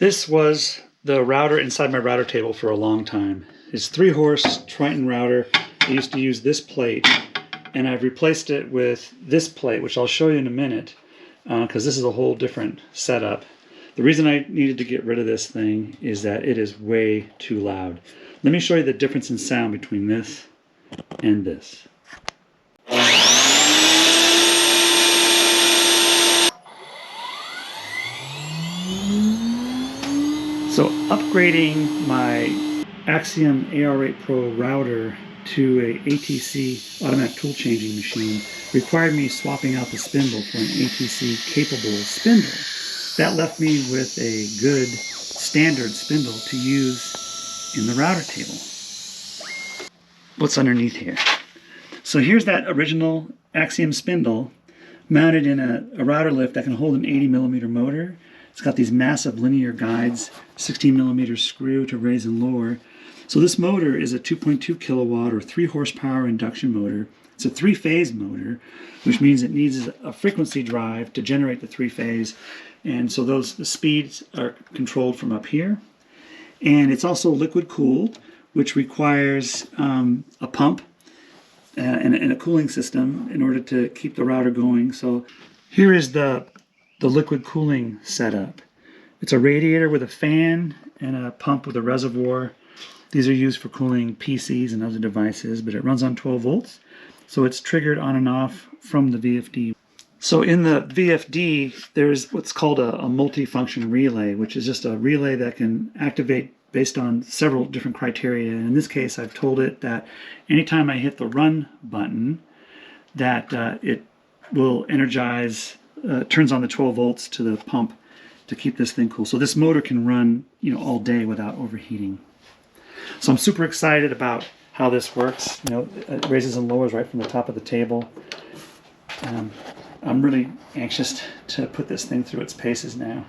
This was the router inside my router table for a long time. It's 3-horse Triton router. I used to use this plate, and I've replaced it with this plate, which I'll show you in a minute, because this is a whole different setup. The reason I needed to get rid of this thing is that it is way too loud. Let me show you the difference in sound between this and this. So upgrading my Axiom AR8 Pro router to a ATC automatic tool changing machine required me swapping out the spindle for an ATC capable spindle. That left me with a good standard spindle to use in the router table. What's underneath here? So here's that original Axiom spindle mounted in a router lift that can hold an 80mm motor. It's got these massive linear guides, 16mm screw to raise and lower. So this motor is a 2.2 kilowatt or 3-horsepower induction motor. It's a 3-phase motor, which means it needs a frequency drive to generate the 3-phase. And so the speeds are controlled from up here. And it's also liquid cooled, which requires a pump and a cooling system in order to keep the router going. So here is the liquid cooling setup. It's a radiator with a fan and a pump with a reservoir. These are used for cooling PCs and other devices, but it runs on 12 volts. So it's triggered on and off from the VFD. So in the VFD, there's what's called a multifunction relay, which is just a relay that can activate based on several different criteria. And in this case, I've told it that anytime I hit the run button, that it will energize, turns on the 12 volts to the pump to keep this thing cool. So this motor can run, all day without overheating. So I'm super excited about how this works. It raises and lowers right from the top of the table. I'm really anxious to put this thing through its paces now.